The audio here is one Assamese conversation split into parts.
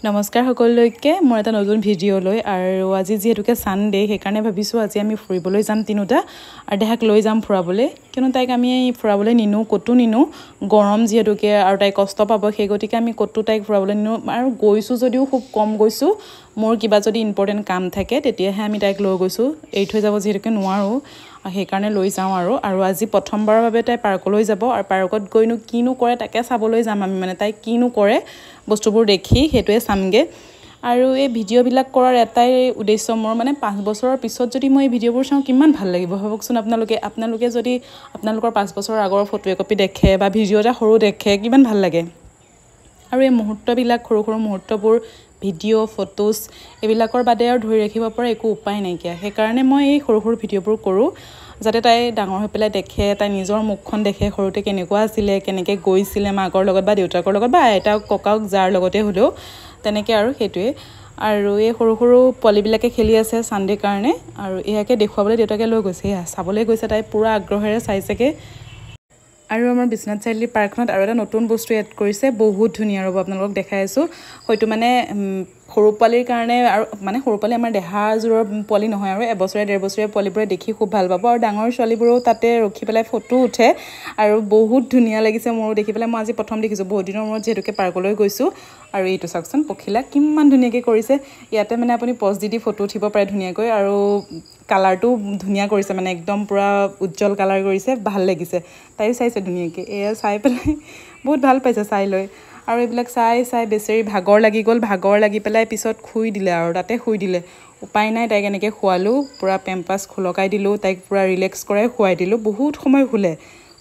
নমস্কাৰ সকলোকে মোৰ এটা নতুন ভিডিঅ' লৈ আৰু আজি যেহেতুকে সানডে সেইকাৰণে ভাবিছো আজি আমি ফুৰিবলৈ যাম তিনুটা আৰু দেহাক লৈ যাম ফুৰাবলৈ কিয়নো তাইক আমি ফুৰাবলৈ নিনো কতো নিনো গৰম যেহেতুকে আৰু তাই কষ্ট পাব সেই গতিকে আমি কতো তাইক ফুৰাবলৈ নিনো আৰু গৈছো যদিও খুব কম গৈছো মোৰ কিবা যদি ইম্পৰ্টেন্ট কাম থাকে তেতিয়াহে আমি তাইক লৈ গৈছো এই থৈ যাব যেহেতুকে নোৱাৰো সেইকাৰণে লৈ যাওঁ আৰু আজি প্ৰথমবাৰৰ বাবে তাই পাৰ্কলৈ যাব আৰু পাৰ্কত গৈনো কিনো কৰে তাকে চাবলৈ যাম আমি মানে তাই কিনো কৰে বস্তুবোৰ দেখি হেতুৱে সামগে আৰু এই ভিডিঅ' বিলাক কৰাৰ এটাই উদ্দেশ্য মোৰ মানে 5 বছৰৰ পিছত যদি মই এই ভিডিঅ'বোৰ চাওঁ কিমান ভাল লাগিব ভাবকচোন আপোনালোকে যদি আপোনালোকৰ 5 বছৰৰ আগৰ ফটো কপি দেখে বা ভিডিঅ' এটা সৰু দেখে কিমান ভাল লাগে আৰু এই মুহূৰ্তবিলাক সৰু মুহূৰ্তবোৰ ভিডিঅ' ফটোজ এবিলাকৰ বাদে আৰু ধৰি ৰাখিব পৰা একো উপায় নাইকিয়া সেইকাৰণে মই এই সৰু ভিডিঅ'বোৰ কৰো যাতে তাই ডাঙৰ হৈ পেলাই দেখে তাই নিজৰ মুখখন দেখে সৰুতে কেনেকুৱা আছিল কেনেকৈ গৈছিল মাকৰ লগত বা দেউতাকৰ লগত বা আইতা ককাক যাৰ লগতে হলো তেনেকৈ আৰু হেতুৱে আৰু এই সৰু পলিবিলাকে খেলি আছে সানডে কাৰণে আৰু এয়াকে দেখুৱাবলৈ দেউতাকে লৈ গৈছে চাবলৈ গৈছে তাই পুৰা আগ্ৰহেৰে চাইছেকে আৰু আমাৰ বিশ্বনাথ চাৰিআলি পাৰ্কখনত আৰু এটা নতুন বস্তু এড কৰিছে বহুত ধুনীয়া ৰব আপোনালোকক দেখাই আছো হয়তো মানে সৰু পালিৰ কাৰণে আৰু মানে সৰু পালি আমাৰ দেহাজোৰৰ পলি নহয় আৰু এবছৰীয়া 1.5 বছৰীয়া পলিবোৰে দেখি খুব ভাল পাব আৰু ডাঙৰ ছোৱালীবোৰো তাতে ৰখি পেলাই ফটো উঠে আৰু বহুত ধুনীয়া লাগিছে মোৰো দেখি পেলাই মই আজি প্ৰথম দেখিছো বহুত দিনৰ মূৰত যেহেতুকে পাৰ্কলৈ গৈছো আৰু এইটো চাকচোন পখিলা কিমান ধুনীয়াকৈ কৰিছে ইয়াতে মানে আপুনি পজ দি ফটো উঠিব পাৰে ধুনীয়াকৈ আৰু কালাৰটো ধুনীয়া কৰিছে মানে একদম পুৰা উজ্জ্বল কালাৰ কৰিছে ভাল লাগিছে তাইও চাইছে ধুনীয়াকৈ এয়া চাই পেলাই বহুত ভাল পাইছে চাই লৈ আৰু এইবিলাক চাই বেচেৰি ভাগৰ লাগি পেলাই পিছত খুই দিলে আৰু তাতে খুই দিলে উপায় নাই তাইক এনেকৈ খুৱালো পুৰা পেম্পাস খলকাই দিলো তাইক পুৰা ৰিলেক্স কৰাই খুৱাই দিলো বহুত সময় শুলে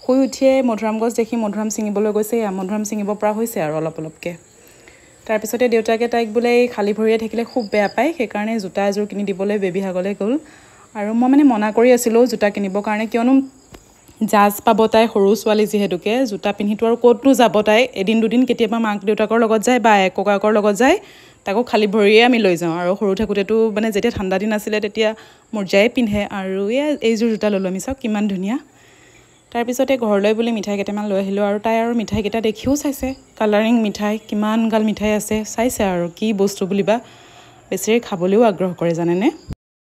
শুই উঠিয়ে মধুৰাম গছ দেখি মধুৰাম ছিঙিবলৈ গৈছে মধুৰাম ছিঙিব পৰা হৈছে আৰু অলপকে তাৰ পিছতে দেউতাকে তাইক বোলে খালি ভৰিয়ে থাকিলে খুব বেয়া পায় সেইকাৰণে জোতা এযোৰ কিনি দিবলৈ বেবী হাগলৈ গ'ল আৰু মই মানে মনা কৰি আছিলো জোতা কিনিবৰ কাৰণে কিয়নো জাজ পাব তাই সৰু ছোৱালী যেহেতুকে জোতা পিন্ধিটো আৰু ক'তনো যাব তাই এদিন দুদিন কেতিয়াবা মাক দেউতাকৰ লগত যায় বা ককাকৰ লগত যায় তাকো খালি ভৰিয়ে আমি লৈ যাওঁ আৰু সৰু থাকোতেতো মানে যেতিয়া ঠাণ্ডা দিন আছিলে তেতিয়া মুৰজাই পিন্ধে আৰু এইযোৰ জোতা ললো আমি চাওক কিমান ধুনীয়া তাৰ পিছতে ঘৰলৈ বুলি মিঠাই কেইটামান লৈ আহিলো আৰু তাই আৰু মিঠাই কেইটা দেখিও চাইছে কালাৰিং মিঠাই কিমান গাল মিঠাই আছে চাইছে আৰু কি বস্তু বুলিবা বেছিৰে খাবলৈও আগ্ৰহ কৰে জানেনে